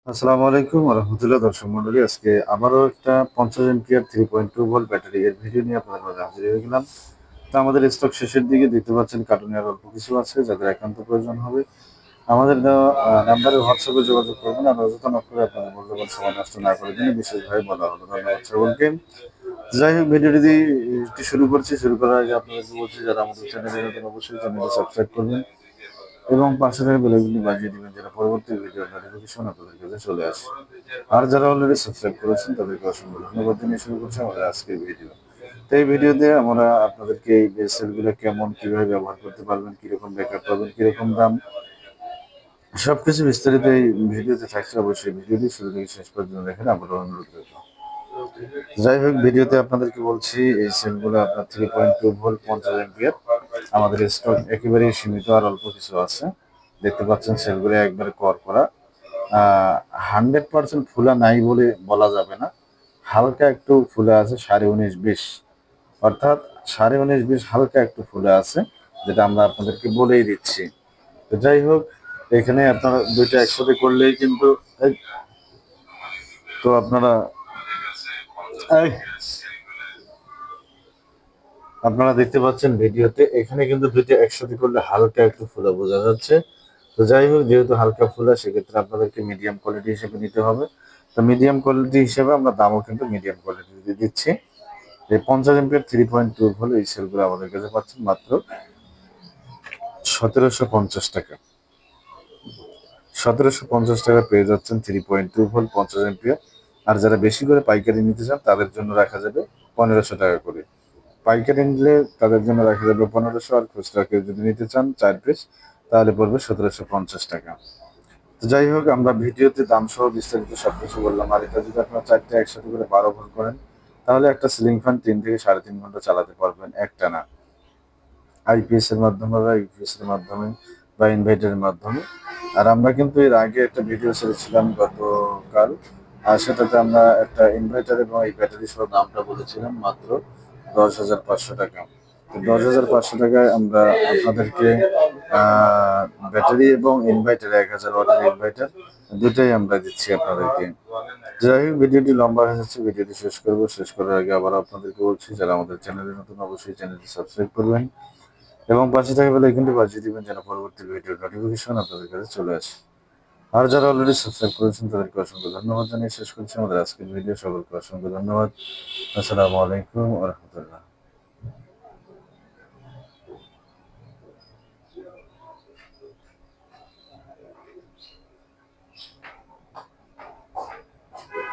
আসসালামু আলাইকুম রহমতুল্লাহ। দর্শক মন্ডলী, আজকে আবারও একটা 50 এম্পিয়ার 3.2 ভোল্ট ব্যাটারি এর ভিডিও নিয়ে আপনাদের মাঝে হাজির হয়ে গেলাম। তো আমাদের স্টক শেষের দিকে দেখতে পাচ্ছেন, কার্টুনে আর অল্প কিছু আছে। যাদের একান্ত প্রয়োজন হবে আমাদের দেওয়া নাম্বারে হোয়াটসঅ্যাপে যোগাযোগ করবেন। আর অযথা নক করে আপনাদের মূল্যবান সময় নষ্ট না করে দিন, বিশেষভাবে বলা হলো। ধন্যবাদ সকলকে। যাই হোক, ভিডিওটি দিয়ে শুরু করছি। শুরু করার আগে আপনাদেরকে বলছি, যারা আমাদের চ্যানেলে নতুন অবশ্যই চ্যানেলটি সাবস্ক্রাইব করবেন এবং পাশে থাকা বেলআইকনটি বাজিয়ে দিবেন, যেটা পরবর্তী ভিডিওর নোটিফিকেশন আপনাদের কাছে চলে আসে। আর যারা অলরেডি সাবস্ক্রাইব করেছেন তাদেরকে অসংখ্য ধন্যবাদ জানিয়ে শুরু করছি আমাদের আজকের ভিডিও। তো এই ভিডিওতে আমরা আপনাদেরকে এই সেলগুলো কেমন, কিভাবে ব্যবহার করতে পারবেন, কিরকম ব্যাকআপ পাবেন, কিরকম দাম, সবকিছু বিস্তারিত এই ভিডিওতে থাকছে। অবশ্যই ভিডিওটি শুরু থেকে শেষ পর্যন্ত দেখেন, আমার অনুরোধ রইল। যাই হোক, ভিডিওতে আপনাদেরকে বলছি, এই সেলগুলো আপনার 3.2 ভোল্ট 50 এম্পিয়ার। আমাদের স্টক একেবারেই সীমিত, আর অল্প কিছু আছে। দেখতে পাচ্ছেন সেলগুলো একবারে কর করা। 100% ফুলা নাই বলে বলা যাবে না, হালকা একটু ফুলে আছে। 19.5-20, অর্থাৎ 19.5-20 হালকা একটু ফুলে আছে, যেটা আমরা আপনাদেরকে বলেই দিচ্ছি। তো যাই হোক, এখানে আপনারা দুইটা একসাথে করলেই কিন্তু তো আপনারা দেখতে পাচ্ছেন ভিডিওতে, এখানে কিন্তু দুইটা একসাথে করলে হালকা একটু ফুলা বোঝা যাচ্ছে। তো যাই হোক, যেহেতু হালকা ফুলা, সেক্ষেত্রে আপনাদেরকে মিডিয়াম কোয়ালিটি হিসেবে নিতে হবে। তো মিডিয়াম কোয়ালিটি হিসেবে আমরা দামও কিন্তু মিডিয়াম কোয়ালিটি দিয়ে দিচ্ছি। এই 50 এমপিয়ার 3.2 ভোল্ট এই সেলগুলো আমাদের কাছে পাচ্ছেন মাত্র 1750 টাকা। 1750 টাকা পেয়ে যাচ্ছেন 3.2 ভোল্ট 50 এমপিয়ার। আর যারা বেশি করে পাইকারি নিতে চান তাদের জন্য রাখা যাবে 1500 টাকা করে। পাইকারি নিলে তাদের জন্য রাখা যাবে 1500, আর খুচরা কেউ যদি নিতে চান 4 পিস, তাহলে পড়বে 1750 টাকা। তো যাই হোক, আমরা ভিডিওতে দাম সহ বিস্তারিত সবকিছু বললাম। আর এটা যদি আপনার 4টা একসাথে করে 12 ভোল্ট করেন, তাহলে একটা সিলিং ফ্যান 3 থেকে 3.5 ঘন্টা চালাতে পারবেন একটানা, আইপিএস এর মাধ্যমে বা ইউপিএস এর মাধ্যমে বা ইনভার্টারের মাধ্যমে। আর আমরা কিন্তু এর আগে একটা ভিডিও ছেড়েছিলাম গতকাল, আর সেটাতে আমরা একটা ইনভার্টার এবং এই ব্যাটারি সহ দামটা বলেছিলাম মাত্র 10,500 টাকা। তো 10,500 টাকায় আমরা আপনাদেরকে ব্যাটারি এবং ইনভার্টার, 1000 ওয়াটের ইনভার্টার, দুটাই আমরা দিচ্ছি আপনাদেরকে। যাই হোক, ভিডিওটি লম্বা হয়ে যাচ্ছে, ভিডিওটি শেষ করবো। শেষ করার আগে আবার আপনাদেরকে বলছি, যারা আমাদের চ্যানেলে নতুন অবশ্যই চ্যানেলটি সাবস্ক্রাইব করবেন এবং পাশে থাকা বেলআইকনটি বাজিয়ে দিবেন, যেন পরবর্তী ভিডিওর নোটিফিকেশন আপনাদের কাছে চলে আসে। আর যারা অলরেডি সাবস্ক্রাইব করেছেন তাদেরকে অসংখ্য ধন্যবাদ জানিয়ে শেষ করছি আমাদের আজকের ভিডিও। সকলকে অসংখ্য ধন্যবাদ। আসসালামু আলাইকুম ওয়া রাহমাতুল্লাহ।